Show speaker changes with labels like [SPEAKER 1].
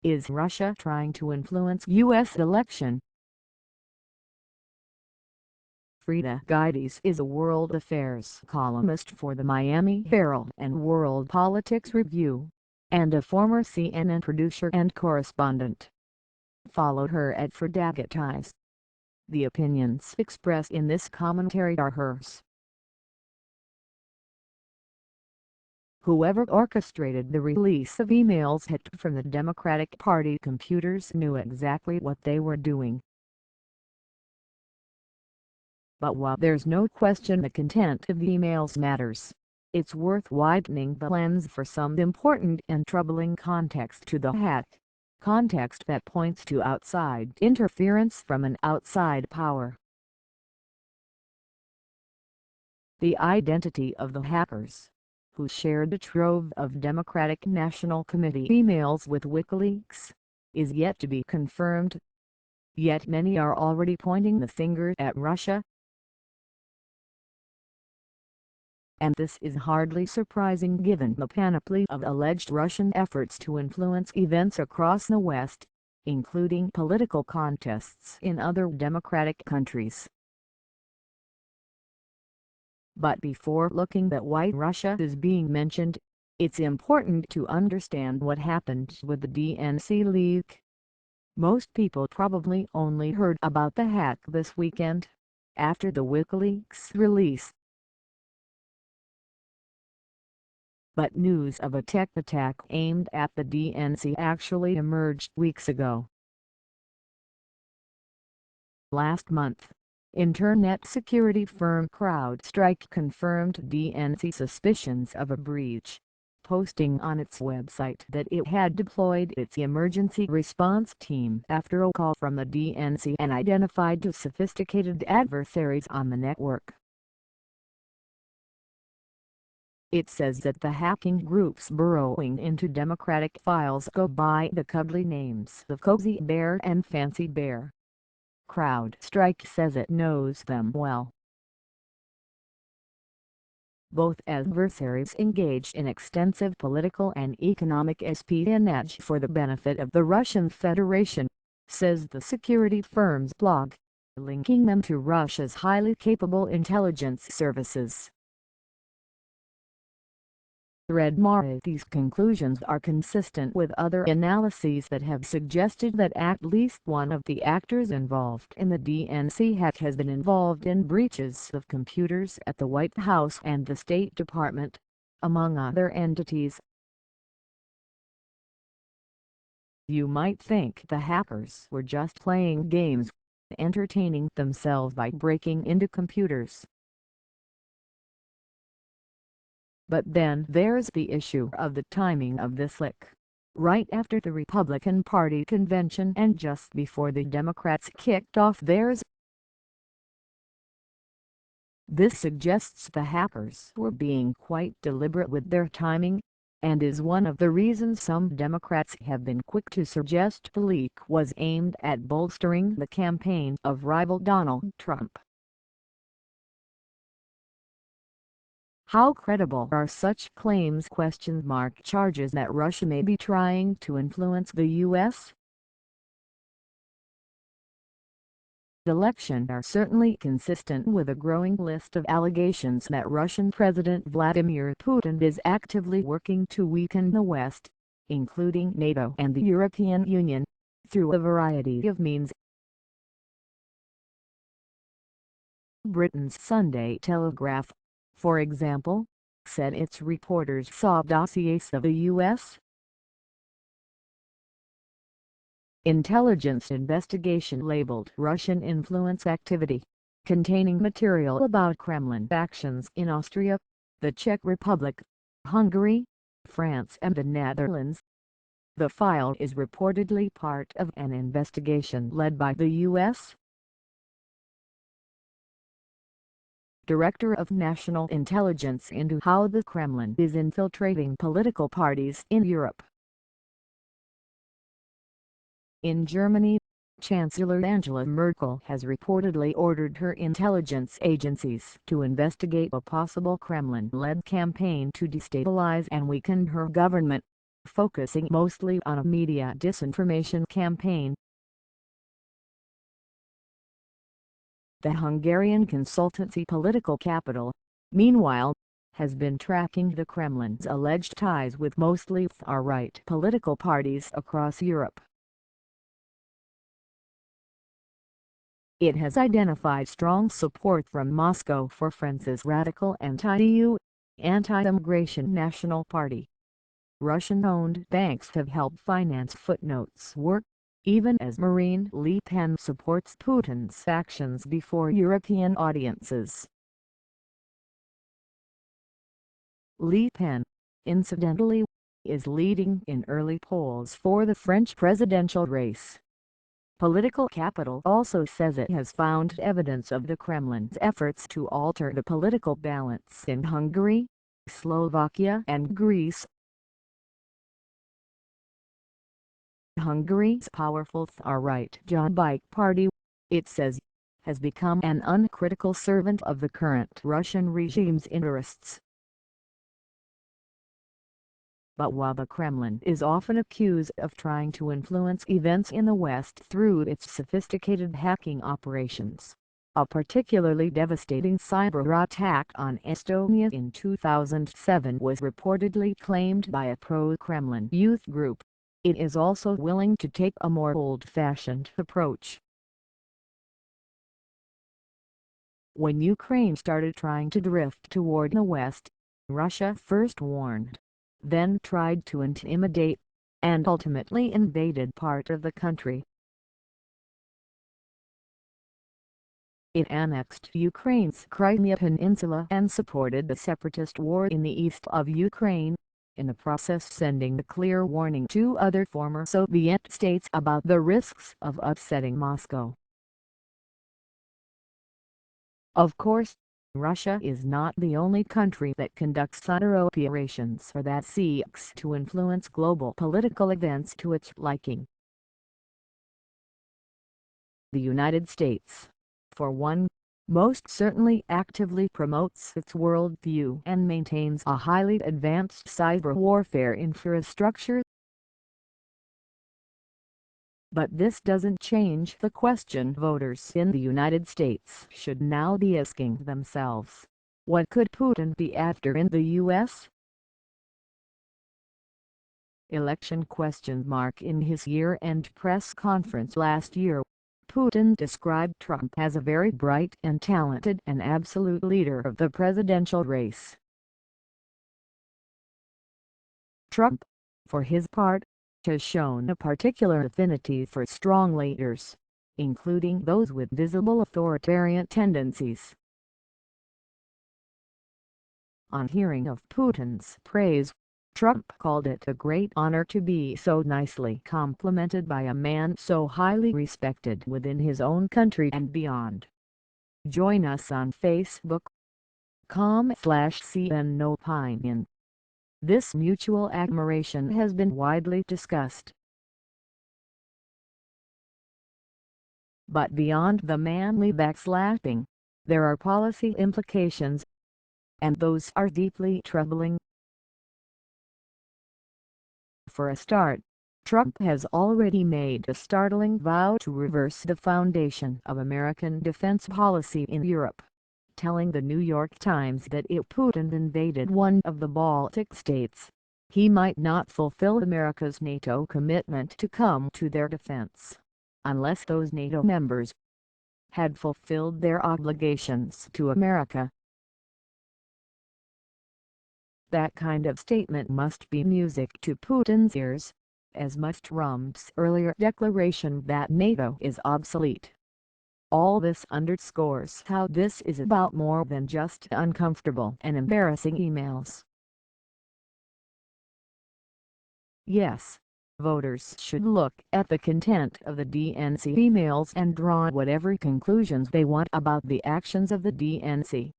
[SPEAKER 1] Is Russia trying to influence U.S. election? Frida Guides is a world affairs columnist for the Miami Herald and World Politics Review, and a former CNN producer and correspondent. Follow her at Frida. The opinions expressed in this commentary are hers. Whoever orchestrated the release of emails hacked from the Democratic Party computers knew exactly what they were doing. But while there's no question the content of the emails matters, it's worth widening the lens for some important and troubling context to the hack. Context that points to outside interference from an outside power. The identity of the hackers, who shared a trove of Democratic National Committee emails with WikiLeaks, is yet to be confirmed. Yet many are already pointing the finger at Russia. And this is hardly surprising given the panoply of alleged Russian efforts to influence events across the West, including political contests in other democratic countries. But before looking at why Russia is being mentioned, it's important to understand what happened with the DNC leak. Most people probably only heard about the hack this weekend, after the WikiLeaks release. But news of a tech attack aimed at the DNC actually emerged weeks ago. Last month, internet security firm CrowdStrike confirmed DNC suspicions of a breach, posting on its website that it had deployed its emergency response team after a call from the DNC and identified two sophisticated adversaries on the network. It says that the hacking groups burrowing into Democratic files go by the cuddly names of Cozy Bear and Fancy Bear. CrowdStrike says it knows them well. Both adversaries engaged in extensive political and economic espionage for the benefit of the Russian Federation, says the security firm's blog, linking them to Russia's highly capable intelligence services. These conclusions are consistent with other analyses that have suggested that at least one of the actors involved in the DNC hack has been involved in breaches of computers at the White House and the State Department, among other entities. You might think the hackers were just playing games, entertaining themselves by breaking into computers. But then there's the issue of the timing of this leak. Right after the Republican Party convention and just before the Democrats kicked off theirs. This suggests the hackers were being quite deliberate with their timing, and is one of the reasons some Democrats have been quick to suggest the leak was aimed at bolstering the campaign of rival Donald Trump. How credible are such claims? Charges that Russia may be trying to influence the U.S. election are certainly consistent with a growing list of allegations that Russian President Vladimir Putin is actively working to weaken the West, including NATO and the European Union, through a variety of means. Britain's Sunday Telegraph, for example, said its reporters saw dossiers of a U.S. intelligence investigation labeled Russian influence activity, containing material about Kremlin actions in Austria, the Czech Republic, Hungary, France and the Netherlands. The file is reportedly part of an investigation led by the U.S. Director of National Intelligence into how the Kremlin is infiltrating political parties in Europe. In Germany, Chancellor Angela Merkel has reportedly ordered her intelligence agencies to investigate a possible Kremlin-led campaign to destabilize and weaken her government, focusing mostly on a media disinformation campaign. The Hungarian consultancy Political Capital, meanwhile, has been tracking the Kremlin's alleged ties with mostly far-right political parties across Europe. It has identified strong support from Moscow for France's radical anti-EU, anti-immigration National Party. Russian-owned banks have helped finance Footnote's work, even as Marine Le Pen supports Putin's actions before European audiences. Le Pen, incidentally, is leading in early polls for the French presidential race. Political Capital also says it has found evidence of the Kremlin's efforts to alter the political balance in Hungary, Slovakia and Greece. Hungary's powerful far-right Jobbik party, it says, has become an uncritical servant of the current Russian regime's interests. But while the Kremlin is often accused of trying to influence events in the West through its sophisticated hacking operations, a particularly devastating cyber attack on Estonia in 2007 was reportedly claimed by a pro-Kremlin youth group, it is also willing to take a more old-fashioned approach. When Ukraine started trying to drift toward the West, Russia first warned, then tried to intimidate, and ultimately invaded part of the country. It annexed Ukraine's Crimea Peninsula and supported the separatist war in the east of Ukraine, in the process sending a clear warning to other former Soviet states about the risks of upsetting Moscow. Of course, Russia is not the only country that conducts cyber operations or that seeks to influence global political events to its liking. The United States, for one, most certainly actively promotes its worldview and maintains a highly advanced cyber warfare infrastructure. But this doesn't change the question voters in the United States should now be asking themselves: what could Putin be after in the U.S.? Election ? In his year-end press conference last year, Putin described Trump as a very bright and talented and absolute leader of the presidential race. Trump, for his part, has shown a particular affinity for strong leaders, including those with visible authoritarian tendencies. On hearing of Putin's praise, Trump called it a great honor to be so nicely complimented by a man so highly respected within his own country and beyond. Join us on Facebook.com/CNOpinion. This mutual admiration has been widely discussed. But beyond the manly backslapping, there are policy implications, and those are deeply troubling. For a start, Trump has already made a startling vow to reverse the foundation of American defense policy in Europe, telling the New York Times that if Putin invaded one of the Baltic states, he might not fulfill America's NATO commitment to come to their defense, unless those NATO members had fulfilled their obligations to America. That kind of statement must be music to Putin's ears, as must Trump's earlier declaration that NATO is obsolete. All this underscores how this is about more than just uncomfortable and embarrassing emails. Yes, voters should look at the content of the DNC emails and draw whatever conclusions they want about the actions of the DNC.